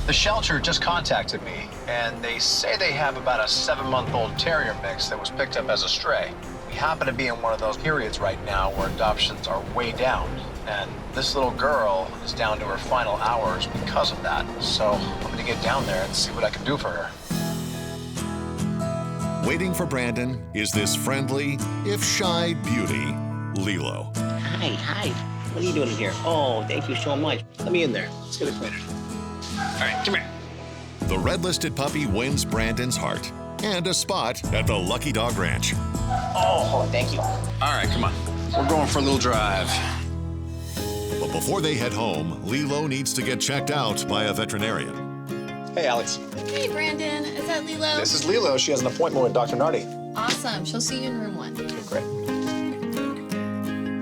The shelter just contacted me, and they say they have about a 7-month-old terrier mix that was picked up as a stray. We happen to be in one of those periods right now where adoptions are way down, and this little girl is down to her final hours because of that. So I'm gonna get down there and see what I can do for her. Waiting for Brandon is this friendly, if shy beauty, Lilo. Hi. What are you doing in here? Oh, thank you so much. Let me in there. Let's get acquainted. All right, come here. The red-listed puppy wins Brandon's heart and a spot at the Lucky Dog Ranch. Oh, thank you. All right, come on. We're going for a little drive. But before they head home, Lilo needs to get checked out by a veterinarian. Hey, Alex. Hey, Brandon. Is that Lilo? This is Lilo. She has an appointment with Dr. Nardi. Awesome. She'll see you in room 1. Okay, great.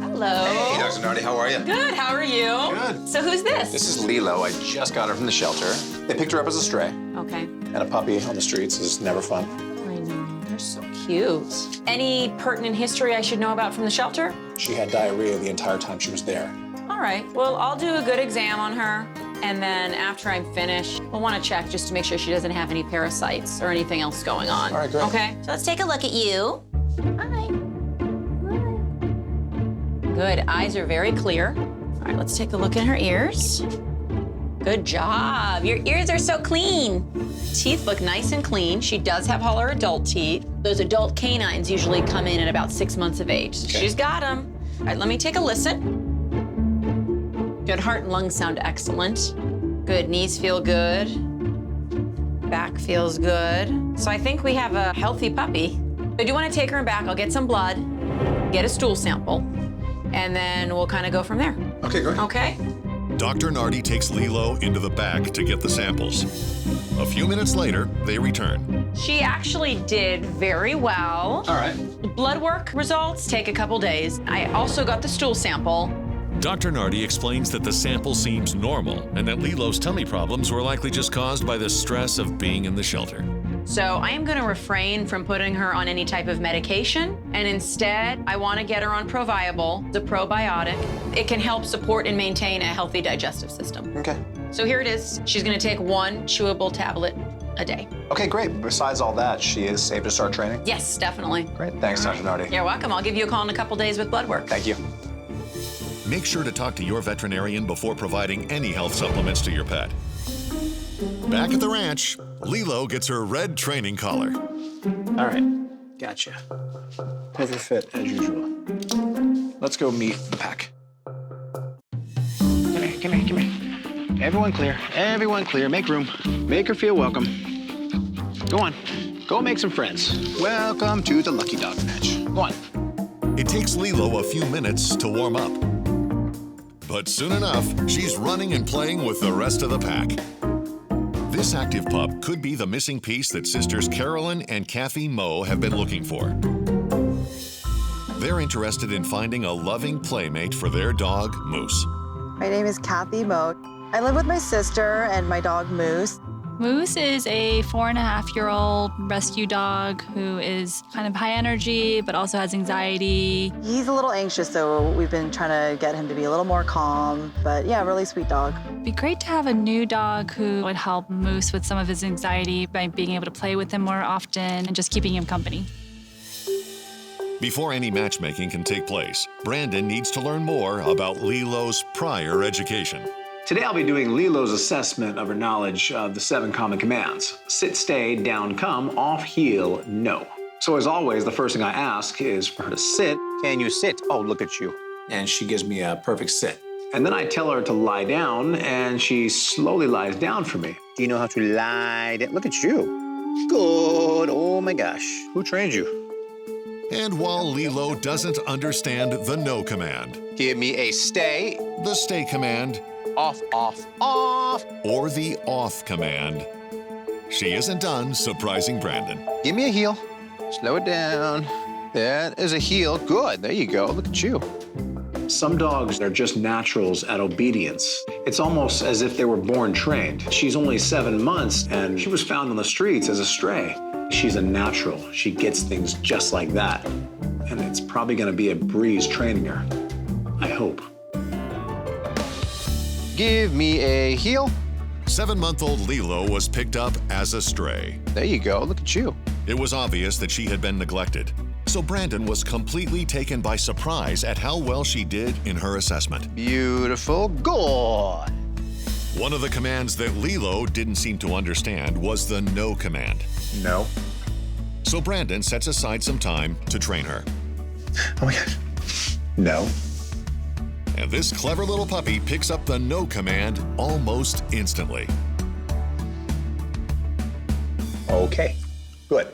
Hello. Hey, Dr. Nardi, how are you? Good, how are you? Good. So who's this? This is Lilo. I just got her from the shelter. They picked her up as a stray. Okay. And a puppy on the streets is never fun. I know, they're so cute. Any pertinent history I should know about from the shelter? She had diarrhea the entire time she was there. All right, well, I'll do a good exam on her, and then after I'm finished, we'll want to check just to make sure she doesn't have any parasites or anything else going on. All right, great. Okay, so let's take a look at you. Hi. Good, eyes are very clear. All right, let's take a look at her ears. Good job. Your ears are so clean. Teeth look nice and clean. She does have all her adult teeth. Those adult canines usually come in at about 6 months of age. Okay. She's got them. All right, let me take a listen. Good, heart and lungs sound excellent. Good, knees feel good. Back feels good. So I think we have a healthy puppy. I do want to take her back. I'll get some blood, get a stool sample, and then we'll kind of go from there. Okay, great. Okay? Dr. Nardi takes Lilo into the back to get the samples. A few minutes later, they return. She actually did very well. All right. Blood work results take a couple days. I also got the stool sample. Dr. Nardi explains that the sample seems normal and that Lilo's tummy problems were likely just caused by the stress of being in the shelter. So I am going to refrain from putting her on any type of medication, and instead, I want to get her on Proviable, the probiotic. It can help support and maintain a healthy digestive system. Okay. So here it is. She's going to take 1 chewable tablet a day. Okay, great. Besides all that, she is safe to start training? Yes, definitely. Great. Thanks, Dr. Nardi. You're welcome. I'll give you a call in a couple days with blood work. Thank you. Make sure to talk to your veterinarian before providing any health supplements to your pet. Back at the ranch, Lilo gets her red training collar. All right. Gotcha. Perfect fit, as usual. Let's go meet the pack. Come here. Everyone clear. Everyone clear. Make room. Make her feel welcome. Go on. Go make some friends. Welcome to the Lucky Dog Ranch. Go on. It takes Lilo a few minutes to warm up. But soon enough, she's running and playing with the rest of the pack. This active pup could be the missing piece that sisters Carolyn and Kathy Moe have been looking for. They're interested in finding a loving playmate for their dog, Moose. My name is Kathy Moe. I live with my sister and my dog, Moose. Moose is a 4.5-year-old rescue dog who is kind of high energy, but also has anxiety. He's a little anxious, so we've been trying to get him to be a little more calm. But yeah, really sweet dog. It'd be great to have a new dog who would help Moose with some of his anxiety by being able to play with him more often and just keeping him company. Before any matchmaking can take place, Brandon needs to learn more about Lilo's prior education. Today I'll be doing Lilo's assessment of her knowledge of the 7 common commands. Sit, stay, down, come, off, heel, no. So as always, the first thing I ask is for her to sit. Can you sit? Oh, look at you. And she gives me a perfect sit. And then I tell her to lie down, and she slowly lies down for me. Do you know how to lie down? Look at you. Good. Oh my gosh. Who trained you? And while Lilo doesn't understand the no command, Give me a stay. the stay command, Off, off, off. or the off command, she isn't done surprising Brandon. Give me a heel. Slow it down. That is a heel. Good. There you go. Look at you. Some dogs are just naturals at obedience. It's almost as if they were born trained. She's only 7 months, and she was found on the streets as a stray. She's a natural. She gets things just like that. And it's probably going to be a breeze training her. I hope. Give me a heel. 7-month-old Lilo was picked up as a stray. There you go. Look at you. It was obvious that she had been neglected, so Brandon was completely taken by surprise at how well she did in her assessment. Beautiful. Good. One of the commands that Lilo didn't seem to understand was the no command. No. So Brandon sets aside some time to train her. Oh my gosh. No. And this clever little puppy picks up the no command almost instantly. Okay. Good.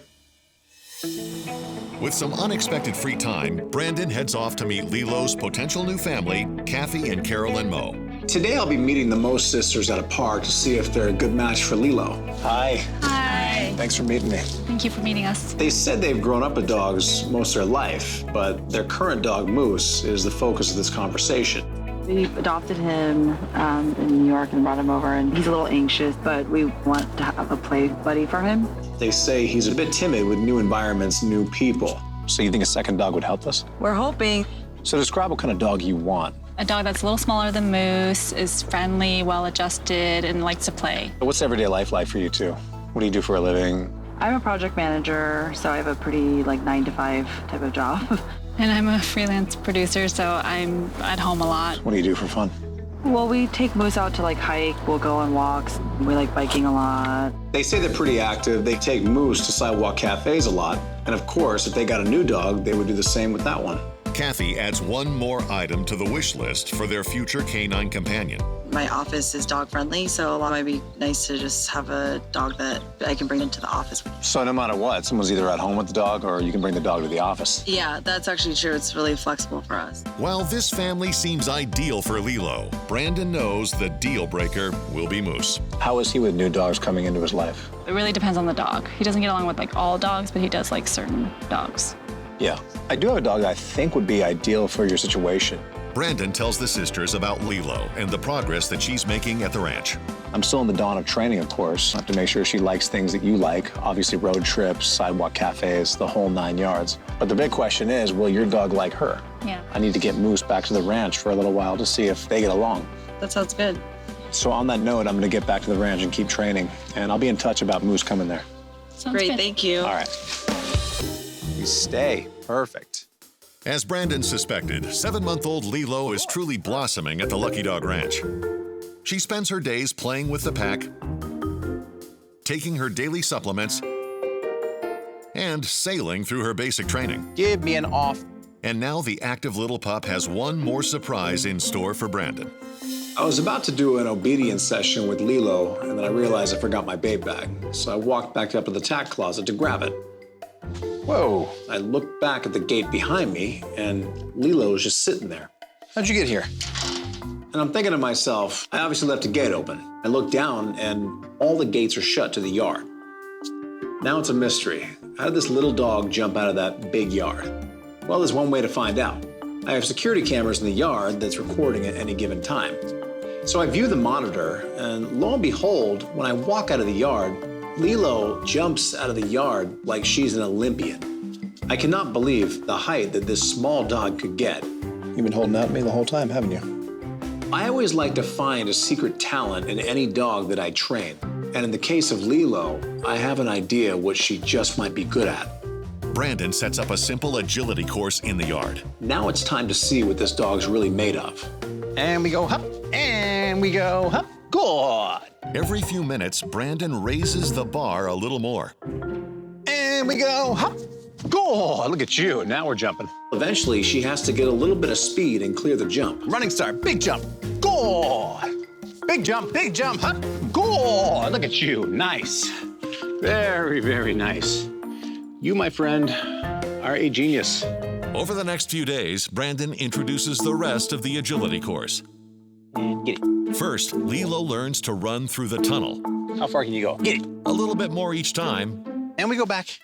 With some unexpected free time, Brandon heads off to meet Lilo's potential new family, Kathy and Carolyn Moe. Today I'll be meeting the Moe sisters at a park to see if they're a good match for Lilo. Hi. Hi. Thanks for meeting me. Thank you for meeting us. They said they've grown up with dogs most of their life, but their current dog, Moose, is the focus of this conversation. We adopted him in New York and brought him over, and he's a little anxious, but we want to have a play buddy for him. They say he's a bit timid with new environments, new people. So you think a second dog would help us? We're hoping. So describe what kind of dog you want. A dog that's a little smaller than Moose, is friendly, well-adjusted, and likes to play. What's everyday life like for you two? What do you do for a living? I'm a project manager, so I have a pretty 9-to-5 type of job. And I'm a freelance producer, so I'm at home a lot. What do you do for fun? Well, we take Moose out to hike, we'll go on walks, we like biking a lot. They say they're pretty active. They take Moose to sidewalk cafes a lot. And of course, if they got a new dog, they would do the same with that one. Kathy adds one more item to the wish list for their future canine companion. My office is dog friendly, so it might be nice to just have a dog that I can bring into the office. So no matter what, someone's either at home with the dog or you can bring the dog to the office. Yeah, that's actually true. It's really flexible for us. While this family seems ideal for Lilo, Brandon knows the deal breaker will be Moose. How is he with new dogs coming into his life? It really depends on the dog. He doesn't get along with all dogs, but he does like certain dogs. Yeah. I do have a dog that I think would be ideal for your situation. Brandon tells the sisters about Lilo and the progress that she's making at the ranch. I'm still in the dawn of training, of course. I have to make sure she likes things that you like. Obviously, road trips, sidewalk cafes, the whole 9 yards. But the big question is, will your dog like her? Yeah. I need to get Moose back to the ranch for a little while to see if they get along. That sounds good. So on that note, I'm going to get back to the ranch and keep training. And I'll be in touch about Moose coming there. Sounds Great, good. thank you. All right. You stay. Perfect. As Brandon suspected, 7-month-old Lilo is truly blossoming at the Lucky Dog Ranch. She spends her days playing with the pack, taking her daily supplements, and sailing through her basic training. Give me an off. And now the active little pup has one more surprise in store for Brandon. I was about to do an obedience session with Lilo, and then I realized I forgot my bait bag. So I walked back up to the tack closet to grab it. Whoa. I looked back at the gate behind me, and Lilo was just sitting there. How'd you get here? And I'm thinking to myself, I obviously left the gate open. I look down, and all the gates are shut to the yard. Now it's a mystery. How did this little dog jump out of that big yard? Well, there's one way to find out. I have security cameras in the yard that's recording at any given time. So I view the monitor, and lo and behold, when I walk out of the yard, Lilo jumps out of the yard like she's an Olympian. I cannot believe the height that this small dog could get. You've been holding out at me the whole time, haven't you? I always like to find a secret talent in any dog that I train. And in the case of Lilo, I have an idea what she just might be good at. Brandon sets up a simple agility course in the yard. Now it's time to see what this dog's really made of. And we go hop, and we go hop. Good. Every few minutes, Brandon raises the bar a little more. And we go hop. Good. Look at you. Now we're jumping. Eventually, she has to get a little bit of speed and clear the jump. Running start. Big jump. Good. Big jump, hop. Good. Look at you. Nice. Very, very nice. You, my friend, are a genius. Over the next few days, Brandon introduces the rest of the agility course. And get it. First, Lilo learns to run through the tunnel. How far can you go? Get it. A little bit more each time. And we go back.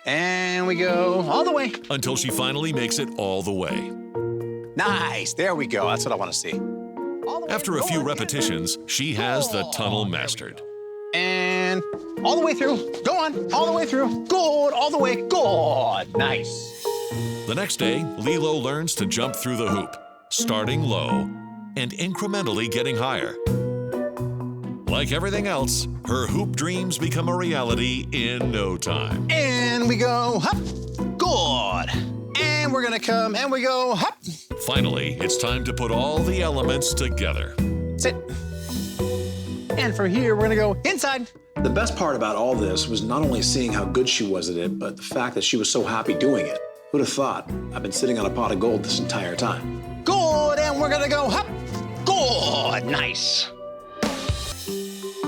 And we go all the way. Until she finally makes it all the way. Nice. There we go. That's what I want to see. After a few repetitions, she has the tunnel mastered. And all the way through. Go on. All the way through. Good. All the way. Good. Nice. The next day, Lilo learns to jump through the hoop, starting low and incrementally getting higher. Like everything else, her hoop dreams become a reality in no time. And we go, hop, good. And we're gonna come, and we go, hop. Finally, it's time to put all the elements together. Sit. And from here, we're gonna go inside. The best part about all this was not only seeing how good she was at it, but the fact that she was so happy doing it. Who'd have thought? I've been sitting on a pot of gold this entire time. Good, and we're gonna go hop. Good, nice.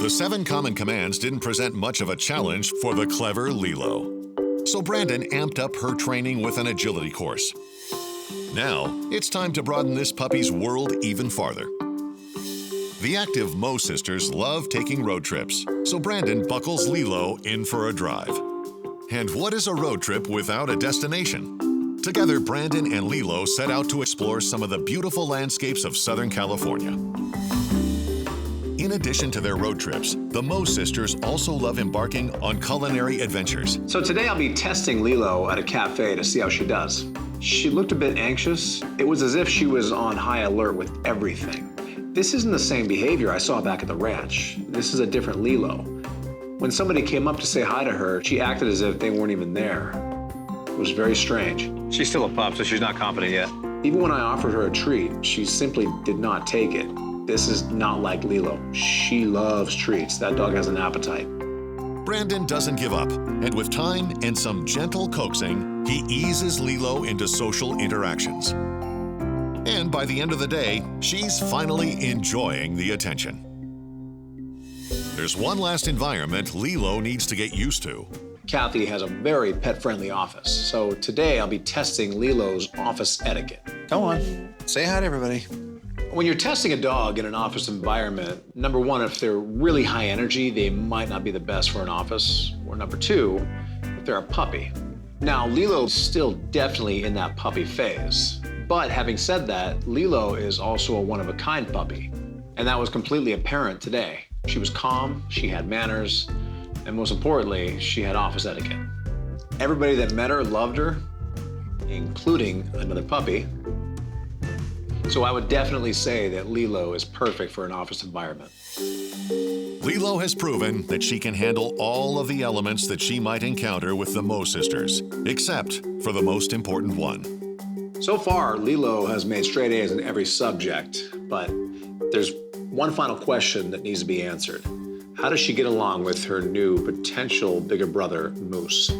The 7 common commands didn't present much of a challenge for the clever Lilo. So Brandon amped up her training with an agility course. Now, it's time to broaden this puppy's world even farther. The active Mo sisters love taking road trips, so Brandon buckles Lilo in for a drive. And what is a road trip without a destination? Together, Brandon and Lilo set out to explore some of the beautiful landscapes of Southern California. In addition to their road trips, the Mo sisters also love embarking on culinary adventures. So today I'll be testing Lilo at a cafe to see how she does. She looked a bit anxious. It was as if she was on high alert with everything. This isn't the same behavior I saw back at the ranch. This is a different Lilo. When somebody came up to say hi to her, she acted as if they weren't even there. It was very strange. She's still a pup, so she's not confident yet. Even when I offered her a treat, she simply did not take it. This is not like Lilo. She loves treats. That dog has an appetite. Brandon doesn't give up, and with time and some gentle coaxing, he eases Lilo into social interactions. And by the end of the day, she's finally enjoying the attention. There's one last environment Lilo needs to get used to. Kathy has a very pet-friendly office, so today I'll be testing Lilo's office etiquette. Go on, say hi to everybody. When you're testing a dog in an office environment, number one, if they're really high energy, they might not be the best for an office. Or number two, if they're a puppy. Now, Lilo's still definitely in that puppy phase. But having said that, Lilo is also a one-of-a-kind puppy. And that was completely apparent today. She was calm, she had manners, and most importantly, she had office etiquette. Everybody that met her loved her, including another puppy. So I would definitely say that Lilo is perfect for an office environment. Lilo has proven that she can handle all of the elements that she might encounter with the Mo sisters, except for the most important one. So far, Lilo has made straight A's in every subject, but there's one final question that needs to be answered. How does she get along with her new potential bigger brother, Moose?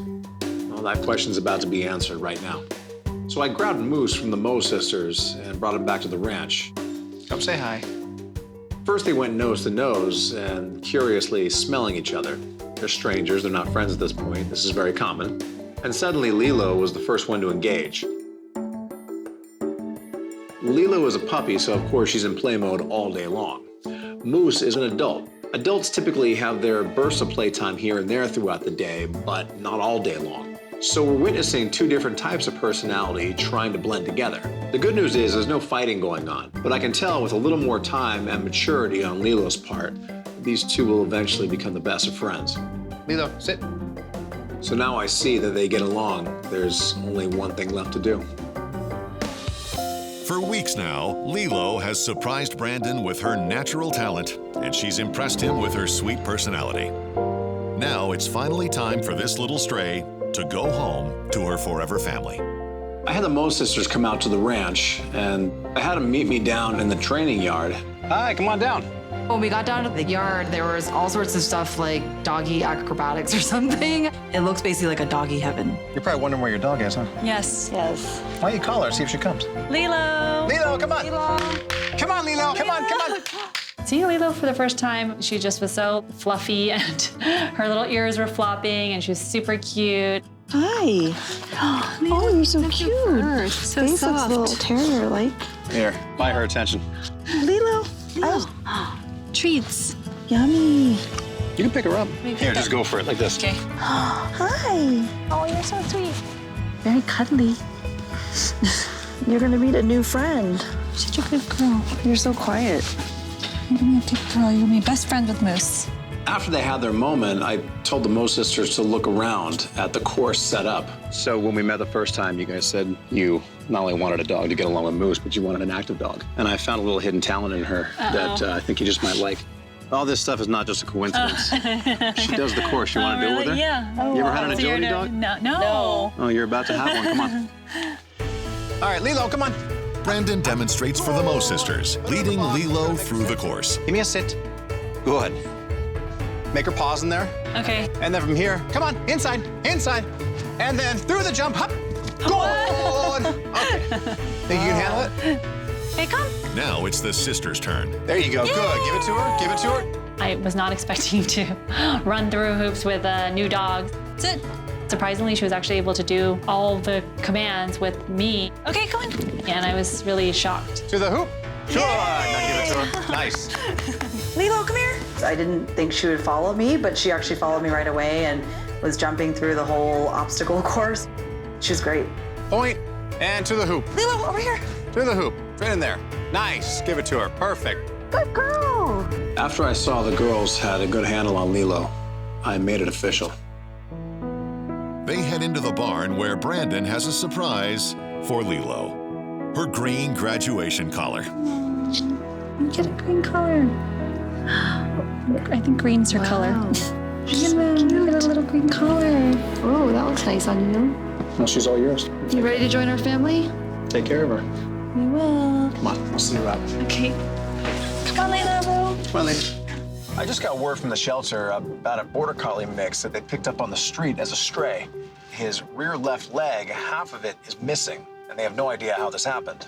Well, that question's about to be answered right now. So I grabbed Moose from the Mo sisters and brought him back to the ranch. Come say hi. First they went nose to nose and curiously smelling each other. They're strangers, they're not friends at this point. This is very common. And suddenly Lilo was the first one to engage. Lilo is a puppy, so of course she's in play mode all day long. Moose is an adult. Adults typically have their bursts of playtime here and there throughout the day, but not all day long. So we're witnessing two different types of personality trying to blend together. The good news is there's no fighting going on, but I can tell with a little more time and maturity on Lilo's part, these two will eventually become the best of friends. Lilo, sit. So now I see that they get along. There's only one thing left to do. For weeks now, Lilo has surprised Brandon with her natural talent, and she's impressed him with her sweet personality. Now it's finally time for this little stray to go home to her forever family. I had the Mo sisters come out to the ranch, and I had them meet me down in the training yard. Hi, come on down. When we got down to the yard, there was all sorts of stuff like doggy acrobatics or something. It looks basically like a doggy heaven. You're probably wondering where your dog is, huh? Yes. Yes. Why don't you call her, see if she comes? Lilo! Lilo, come on. Lilo. Come on, Lilo, come on, come on. Seeing Lilo for the first time, she just was so fluffy and her little ears were flopping and she was super cute. Hi. Oh, you're so cute. So Face looks a little terrier-like. Here, buy her attention. Lilo. Oh, treats. Yummy. You can pick her up. Here, just go for it, like this. Okay. Hi. Oh, you're so sweet. Very cuddly. You're gonna meet a new friend. Such a good girl. You're so quiet. You're gonna be a good girl. You're gonna be best friend with Moose. After they had their moment, I told the Mo sisters to look around at the course set up. So when we met the first time, you guys said you not only wanted a dog to get along with Moose, but you wanted an active dog. And I found a little hidden talent in her that I think you just might like. All this stuff is not just a coincidence. She does the course. You want to do it with her? Yeah. You ever had an agility dog? No. Oh, you're about to have one. Come on. All right, Lilo, come on. Brandon demonstrates for the Mo sisters, leading Lilo through the course. Give me a sit. Good. Make her pause in there. Okay. And then from here, come on, inside. And then through the jump, hop. Good. Okay. Think you can handle it? Hey, come. Now it's the sisters' turn. There you go. Good. Give it to her. Give it to her. I was not expecting to run through hoops with a new dog. Sit. Surprisingly, she was actually able to do all the commands with me. Okay, come on. And I was really shocked. To the hoop. Good. Now give it to her. Nice. Lilo, come here. I didn't think she would follow me, but she actually followed me right away and was jumping through the whole obstacle course. She was great. Point and to the hoop. Lilo, over here. To the hoop. Right in there. Nice. Give it to her. Perfect. Good girl. After I saw the girls had a good handle on Lilo, I made it official. They head into the barn where Brandon has a surprise for Lilo. Her green graduation collar. Get a green collar. I think green's her color. Get a little green collar. Oh, that looks nice on you. Well, she's all yours. You ready to join our family? Take care of her. We will. Come on, I'll see you out. Okay. Come on, Lilo. Come on, lady. I just got word from the shelter about a border collie mix that they picked up on the street as a stray. His rear left leg, half of it is missing, and they have no idea how this happened.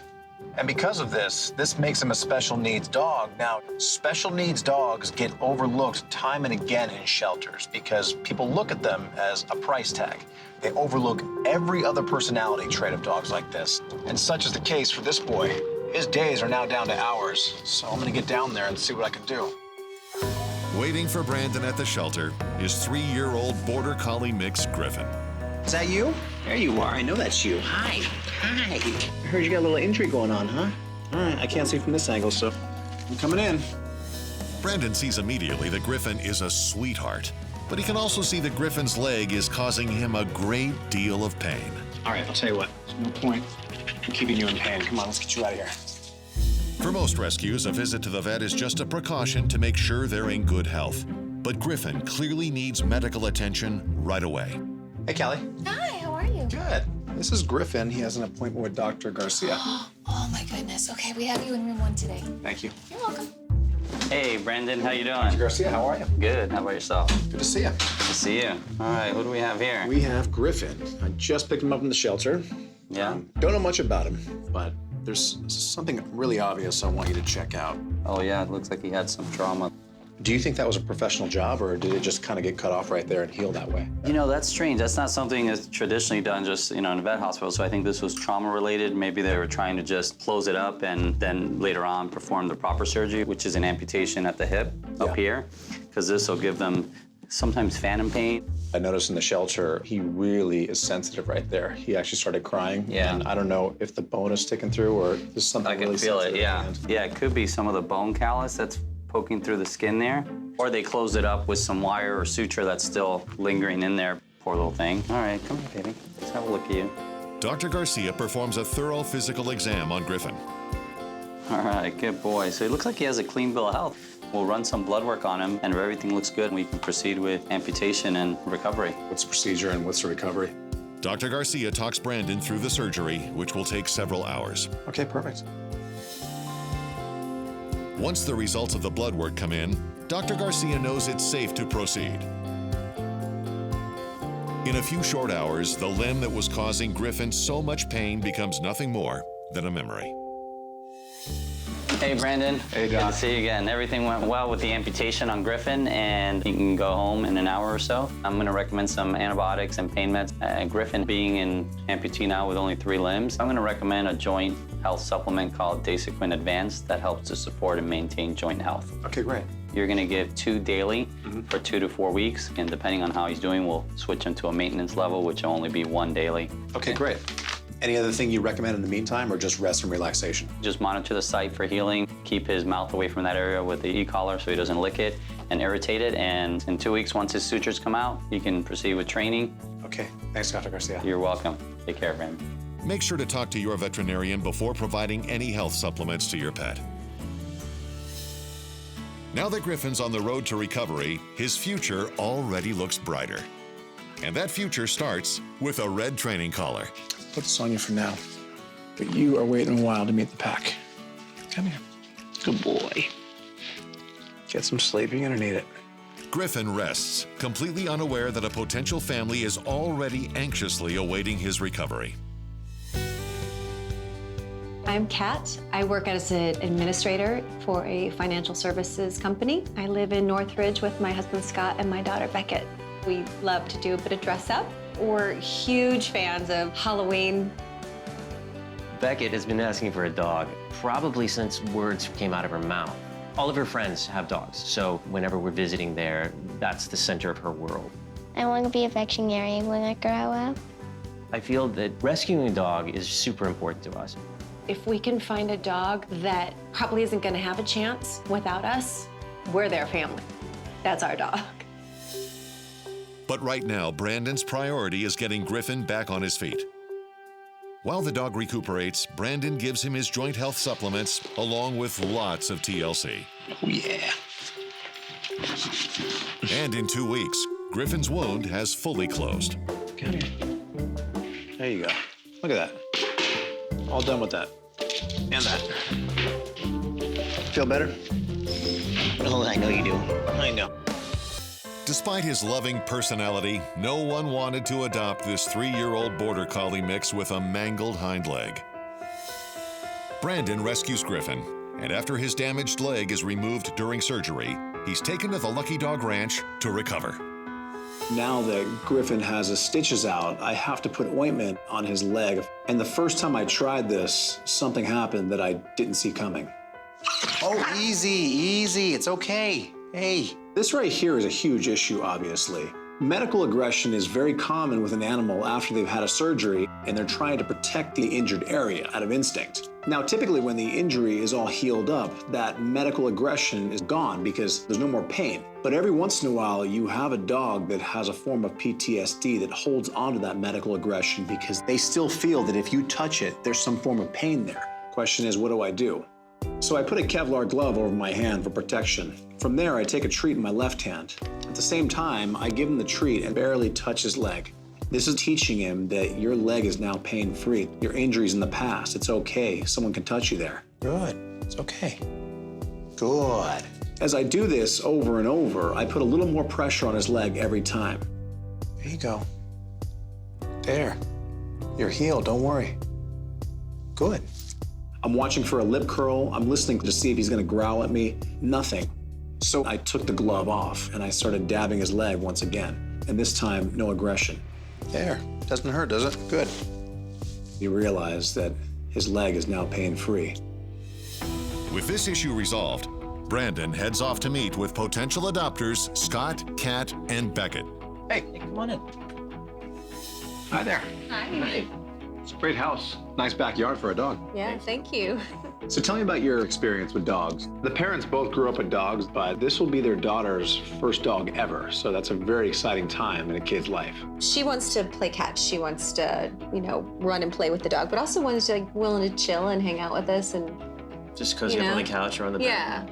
And because of this makes him a special needs dog. Now, special needs dogs get overlooked time and again in shelters because people look at them as a price tag. They overlook every other personality trait of dogs like this. And such is the case for this boy. His days are now down to hours, so I'm gonna get down there and see what I can do. Waiting for Brandon at the shelter is 3-year-old border collie mix Gryffin. Is that you? There you are. I know that's you. Hi. Hi. I heard you got a little injury going on, huh? All right. I can't see from this angle, so I'm coming in. Brandon sees immediately that Gryffin is a sweetheart, but he can also see that Griffin's leg is causing him a great deal of pain. All right, I'll tell you what, there's no point in keeping you in pain. Come on, let's get you out of here. For most rescues, a visit to the vet is just a precaution to make sure they're in good health. But Gryffin clearly needs medical attention right away. Hey, Callie. Hi, how are you? Good. This is Gryffin. He has an appointment with Dr. Garcia. Oh my goodness. Okay, we have you in room 1 today. Thank you. You're welcome. Hey, Brandon, how you doing? Dr. Garcia, how are you? Good. How about yourself? Good to see you. Good to see you. All right, who do we have here? We have Gryffin. I just picked him up from the shelter. Yeah? Don't know much about him, but there's something really obvious I want you to check out. Oh, yeah, it looks like he had some trauma. Do you think that was a professional job, or did it just kind of get cut off right there and heal that way? You know, that's strange. That's not something that's traditionally done just, in a vet hospital. So I think this was trauma-related. Maybe they were trying to just close it up and then later on perform the proper surgery, which is an amputation at the hip up here, because this will give them sometimes phantom pain. I noticed in the shelter, he really is sensitive right there. He actually started crying. Yeah. And I don't know if the bone is sticking through or there's something I can really feel it, sensitive yeah. at the end. Yeah, it could be some of the bone callus that's poking through the skin there. Or they closed it up with some wire or suture that's still lingering in there. Poor little thing. All right, come here, baby. Let's have a look at you. Dr. Garcia performs a thorough physical exam on Gryffin. All right, good boy. So it looks like he has a clean bill of health. We'll run some blood work on him, and if everything looks good, we can proceed with amputation and recovery. What's the procedure and what's the recovery? Dr. Garcia talks Brandon through the surgery, which will take several hours. Okay, perfect. Once the results of the blood work come in, Dr. Garcia knows it's safe to proceed. In a few short hours, the limb that was causing Gryffin so much pain becomes nothing more than a memory. Hey, Brandon. Hey, Good Doc. to see you again. Everything went well with the amputation on Gryffin, and you can go home in an hour or so. I'm going to recommend some antibiotics and pain meds. Gryffin being in amputee now with only 3 limbs, I'm going to recommend a joint health supplement called Dasequin Advanced that helps to support and maintain joint health. Okay, great. You're going to give 2 daily for 2 to 4 weeks, and depending on how he's doing, we'll switch him to a maintenance level, which will only be 1 daily. Okay, great. Any other thing you recommend in the meantime, or just rest and relaxation? Just monitor the site for healing. Keep his mouth away from that area with the e-collar so he doesn't lick it and irritate it. And in 2 weeks, once his sutures come out, you can proceed with training. Okay, thanks, Dr. Garcia. You're welcome. Take care, Brandon. Make sure to talk to your veterinarian before providing any health supplements to your pet. Now that Griffin's on the road to recovery, his future already looks brighter. And that future starts with a red training collar. Put this on you for now. But you are waiting a while to meet the pack. Come here. Good boy. Get some sleep. You're gonna need it. Gryffin rests, completely unaware that a potential family is already anxiously awaiting his recovery. I'm Kat. I work as an administrator for a financial services company. I live in Northridge with my husband Scott and my daughter Beckett. We love to do a bit of dress up. We're huge fans of Halloween. Beckett has been asking for a dog probably since words came out of her mouth. All of her friends have dogs, so whenever we're visiting there, that's the center of her world. I want to be a veterinarian when I grow up. I feel that rescuing a dog is super important to us. If we can find a dog that probably isn't going to have a chance without us, we're their family. That's our dog. But right now, Brandon's priority is getting Gryffin back on his feet. While the dog recuperates, Brandon gives him his joint health supplements along with lots of TLC. Oh, yeah. And in 2 weeks, Griffin's wound has fully closed. Come here. There you go. Look at that. All done with that. And that. Feel better? Oh, I know you do. I know. Despite his loving personality, no one wanted to adopt this 3-year-old border collie mix with a mangled hind leg. Brandon rescues Gryffin, and after his damaged leg is removed during surgery, he's taken to the Lucky Dog Ranch to recover. Now that Gryffin has his stitches out, I have to put ointment on his leg. And the first time I tried this, something happened that I didn't see coming. Oh, easy, easy. It's okay. Hey. This right here is a huge issue, obviously. Medical aggression is very common with an animal after they've had a surgery and they're trying to protect the injured area out of instinct. Now, typically when the injury is all healed up, that medical aggression is gone because there's no more pain. But every once in a while, you have a dog that has a form of PTSD that holds onto that medical aggression because they still feel that if you touch it, there's some form of pain there. Question is, what do I do? So I put a Kevlar glove over my hand for protection. From there, I take a treat in my left hand. At the same time, I give him the treat and barely touch his leg. This is teaching him that your leg is now pain-free. Your injury's in the past. It's okay. Someone can touch you there. Good. It's okay. Good. As I do this over and over, I put a little more pressure on his leg every time. There you go. There. You're healed. Don't worry. Good. I'm watching for a lip curl. I'm listening to see if he's gonna growl at me. Nothing. So I took the glove off and I started dabbing his leg once again. And this time, no aggression. There. Doesn't hurt, does it? Good. He realized that his leg is now pain-free. With this issue resolved, Brandon heads off to meet with potential adopters Scott, Kat, and Beckett. Hey, come on in. Hi there. Hi. It's a great house. Nice backyard for a dog. Yeah, thank you. So tell me about your experience with dogs. The parents both grew up with dogs, but this will be their daughter's first dog ever. So that's a very exciting time in a kid's life. She wants to play catch. She wants to, run and play with the dog, but also wants to willing to chill and hang out with us and Just cozy up on the couch or on the bed. Yeah.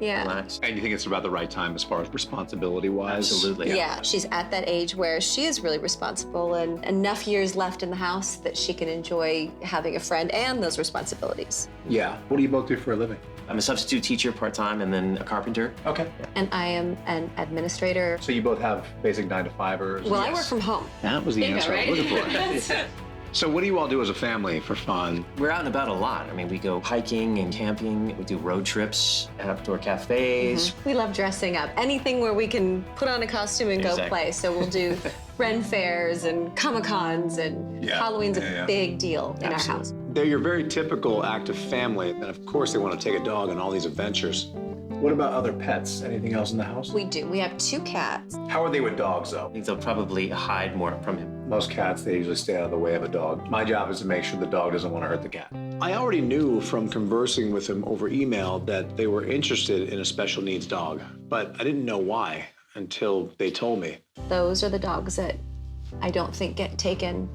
Yeah. Relax. And you think it's about the right time as far as responsibility-wise? Absolutely. Yeah, she's at that age where she is really responsible and enough years left in the house that she can enjoy having a friend and those responsibilities. Yeah. What do you both do for a living? I'm a substitute teacher part-time and then a carpenter. Okay. And I am an administrator. So you both have basic 9-to-5ers? Well, I work from home. That was the answer I was looking for. So what do you all do as a family for fun? We're out and about a lot. I mean, we go hiking and camping. We do road trips, outdoor cafes. We love dressing up. Anything where we can put on a costume and go play. So we'll do Ren fairs and Comic-Cons and Halloween's a big deal in our house. They're your very typical active family, and of course they want to take a dog on all these adventures. What about other pets? Anything else in the house? We do. We have 2 cats. How are they with dogs, though? I think they'll probably hide more from him. Most cats, they usually stay out of the way of a dog. My job is to make sure the dog doesn't want to hurt the cat. I already knew from conversing with them over email that they were interested in a special needs dog, but I didn't know why until they told me. Those are the dogs that I don't think get taken.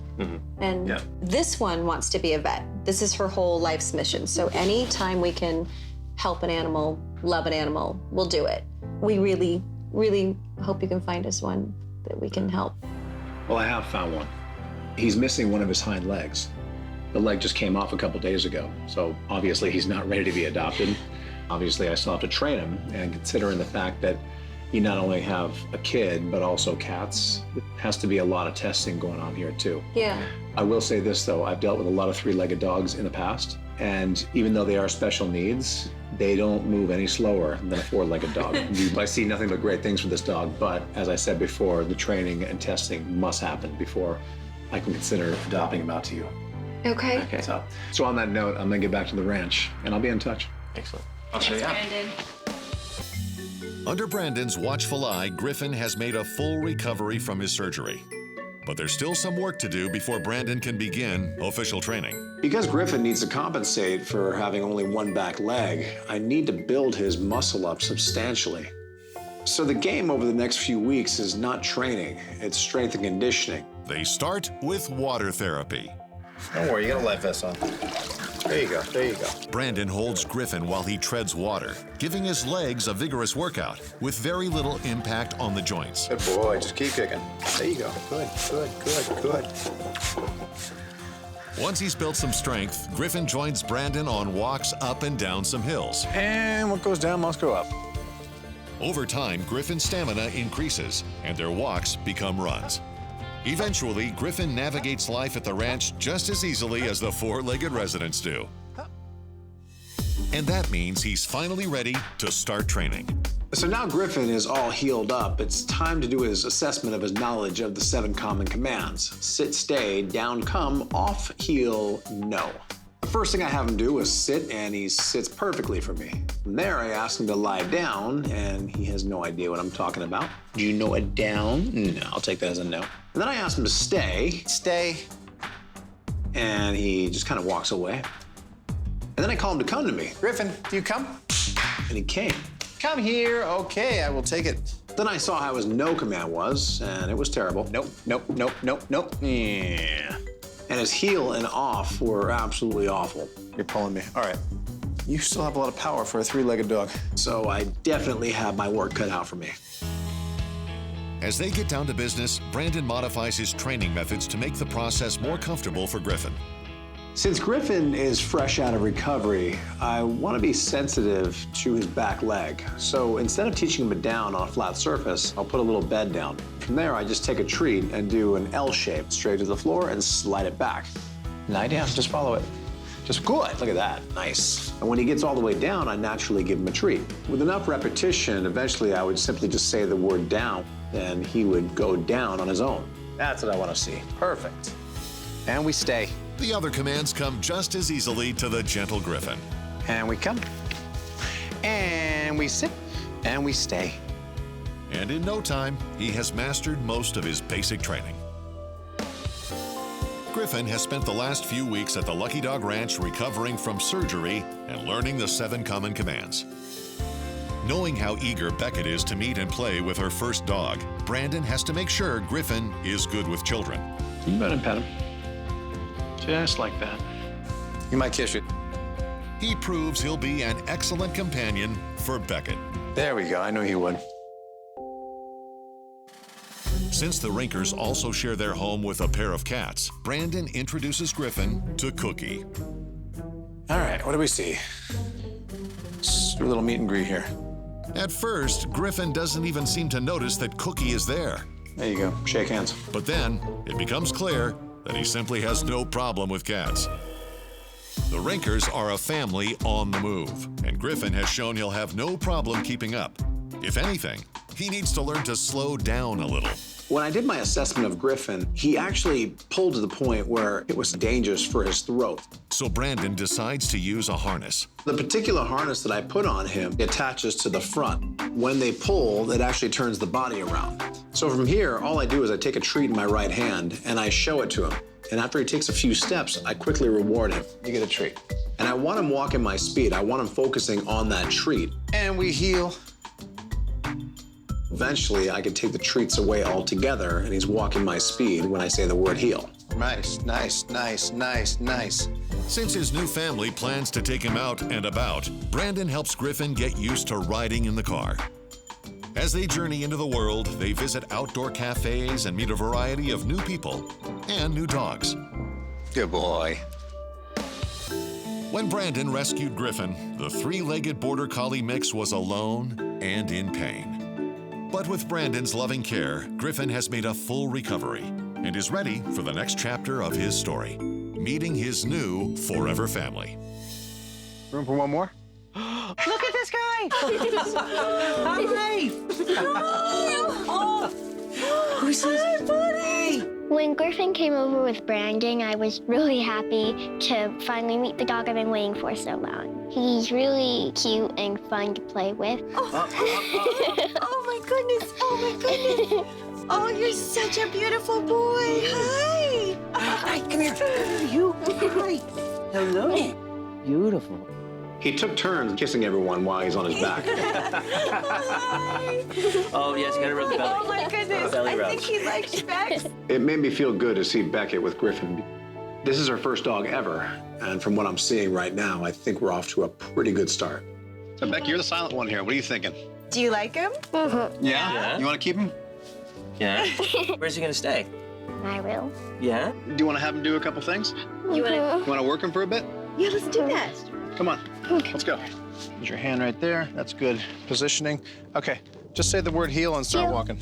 And this one wants to be a vet. This is her whole life's mission. So anytime we can help an animal love an animal, we'll do it. We really, really hope you can find us one that we can help. Well, I have found one. He's missing one of his hind legs. The leg just came off a couple days ago, so obviously he's not ready to be adopted. Obviously, I still have to train him, and considering the fact that you not only have a kid, but also cats, it has to be a lot of testing going on here, too. Yeah. I will say this, though. I've dealt with a lot of three-legged dogs in the past, and even though they are special needs, they don't move any slower than a four-legged dog. I see nothing but great things for this dog, but as I said before, the training and testing must happen before I can consider adopting him out to you. Okay. So on that note, I'm gonna get back to the ranch, and I'll be in touch. Excellent. I'll show you out. Under Brandon's watchful eye, Gryffin has made a full recovery from his surgery. But there's still some work to do before Brandon can begin official training. Because Gryffin needs to compensate for having only one back leg, I need to build his muscle up substantially. So the game over the next few weeks is not training, it's strength and conditioning. They start with water therapy. Don't worry, you got a life vest on. There you go, there you go. Brandon holds Gryffin while he treads water, giving his legs a vigorous workout with very little impact on the joints. Good boy, just keep kicking. There you go, good, good, good, good. Once he's built some strength, Gryffin joins Brandon on walks up and down some hills. And what goes down must go up. Over time, Griffin's stamina increases, and their walks become runs. Eventually, Gryffin navigates life at the ranch just as easily as the four-legged residents do. And that means he's finally ready to start training. So now Gryffin is all healed up. It's time to do his assessment of his knowledge of the 7 common commands. Sit, stay, down, come, off, heel, no. The first thing I have him do is sit, and he sits perfectly for me. From there, I ask him to lie down, and he has no idea what I'm talking about. Do you know a down? No, I'll take that as a no. And then I ask him to stay. Stay. And he just kind of walks away. And then I call him to come to me. Gryffin, do you come? And he came. Come here, okay, I will take it. Then I saw how his no command was, and it was terrible. Nope, nope, nope, nope, nope. Yeah. And his heel and off were absolutely awful. You're pulling me. All right. You still have a lot of power for a three-legged dog. So I definitely have my work cut out for me. As they get down to business, Brandon modifies his training methods to make the process more comfortable for Gryffin. Since Gryffin is fresh out of recovery, I want to be sensitive to his back leg. So instead of teaching him it down on a flat surface, I'll put a little bed down. From there, I just take a treat and do an L shape straight to the floor and slide it back. Lie down, just follow it. Just good. Look at that. Nice. And when he gets all the way down, I naturally give him a treat. With enough repetition, eventually I would simply just say the word down, and he would go down on his own. That's what I want to see. Perfect. And we stay. The other commands come just as easily to the gentle Gryffin. And we come. And we sit. And we stay. And in no time, he has mastered most of his basic training. Gryffin has spent the last few weeks at the Lucky Dog Ranch recovering from surgery and learning the 7 common commands. Knowing how eager Beckett is to meet and play with her first dog, Brandon has to make sure Gryffin is good with children. You better pet him. Just like that. He might kiss you. He proves he'll be an excellent companion for Beckett. There we go. I knew he would. Since the Rinkers also share their home with a pair of cats, Brandon introduces Gryffin to Cookie. All right, what do we see? Let's do a little meet and greet here. At first, Gryffin doesn't even seem to notice that Cookie is there. There you go. Shake hands. But then, it becomes clear that he simply has no problem with cats. The Rinkers are a family on the move, and Gryffin has shown he'll have no problem keeping up. If anything, he needs to learn to slow down a little. When I did my assessment of Gryffin, he actually pulled to the point where it was dangerous for his throat. So Brandon decides to use a harness. The particular harness that I put on him attaches to the front. When they pull, it actually turns the body around. So from here, all I do is I take a treat in my right hand and I show it to him. And after he takes a few steps, I quickly reward him. You get a treat. And I want him walking my speed. I want him focusing on that treat. And we heel. Eventually, I can take the treats away altogether, and he's walking my speed when I say the word heel. Nice, nice, nice, nice, nice. Since his new family plans to take him out and about, Brandon helps Gryffin get used to riding in the car. As they journey into the world, they visit outdoor cafes and meet a variety of new people and new dogs. Good boy. When Brandon rescued Gryffin, the three-legged border collie mix was alone and in pain. But with Brandon's loving care, Gryffin has made a full recovery and is ready for the next chapter of his story, meeting his new forever family. Room for one more? Look at this guy! Hi! Who's this? Hi, buddy! When Gryffin came over with Brandon, I was really happy to finally meet the dog I've been waiting for so long. He's really cute and fun to play with. Oh my goodness! Oh my goodness! Oh, you're such a beautiful boy! Hi! Hi, come here. You. Hi. Hello. Beautiful. He took turns kissing everyone while he's on his back. Oh, yes, you gotta rub the belly. Oh my goodness! Belly I rub. think he likes Bex. It made me feel good to see Beckett with Gryffin. This is her first dog ever, and from what I'm seeing right now, I think we're off to a pretty good start. So, Beck, you're the silent one here. What are you thinking? Do you like him? Yeah? You want to keep him? Yeah? Where's he gonna stay? I will. Yeah? Do you want to have him do a couple things? You You want to work him for a bit? Yeah, let's do that. Come on, let's go. Put your hand right there. That's good positioning. Okay, just say the word heel and start walking.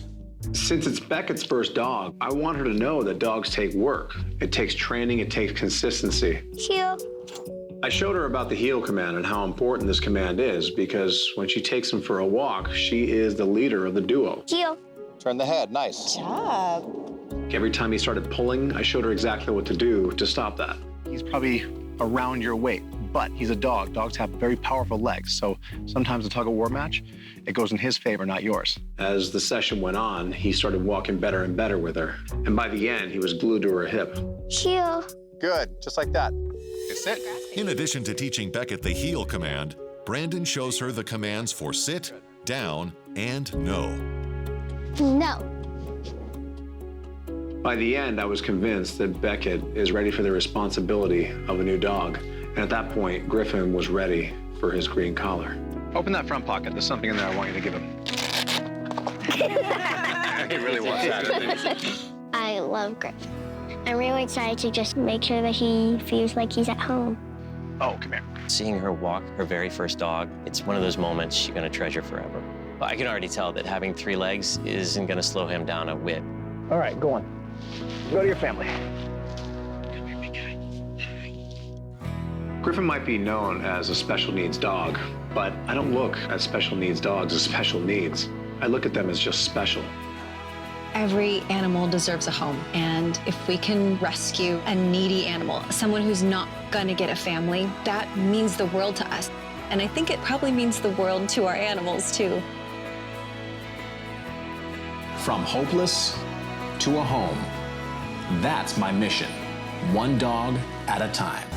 Since it's Beckett's first dog, I want her to know that dogs take work. It takes training, it takes consistency. Heel. I showed her about the heel command and how important this command is because when she takes him for a walk, she is the leader of the duo. Heel. Turn the head, nice. Good job. Every time he started pulling, I showed her exactly what to do to stop that. He's probably around your weight, but he's a dog. Dogs have very powerful legs, so sometimes a tug-of-war match, it goes in his favor, not yours. As the session went on, he started walking better and better with her, and by the end, he was glued to her hip. Heel. Good, just like that. Sit. In addition to teaching Beckett the heel command, Brandon shows her the commands for sit, down, and no. No. By the end, I was convinced that Beckett is ready for the responsibility of a new dog. And at that point, Gryffin was ready for his green collar. Open that front pocket. There's something in there I want you to give him. He really wants that. I love Gryffin. I'm really excited to just make sure that he feels like he's at home. Oh, come here. Seeing her walk her very first dog, it's one of those moments she's gonna treasure forever. But I can already tell that having 3 legs isn't gonna slow him down a whit. All right, go on. Go to your family. Gryffin might be known as a special needs dog, but I don't look at special needs dogs as special needs. I look at them as just special. Every animal deserves a home, and if we can rescue a needy animal, someone who's not gonna get a family, that means the world to us. And I think it probably means the world to our animals, too. From hopeless to a home. That's my mission, one dog at a time.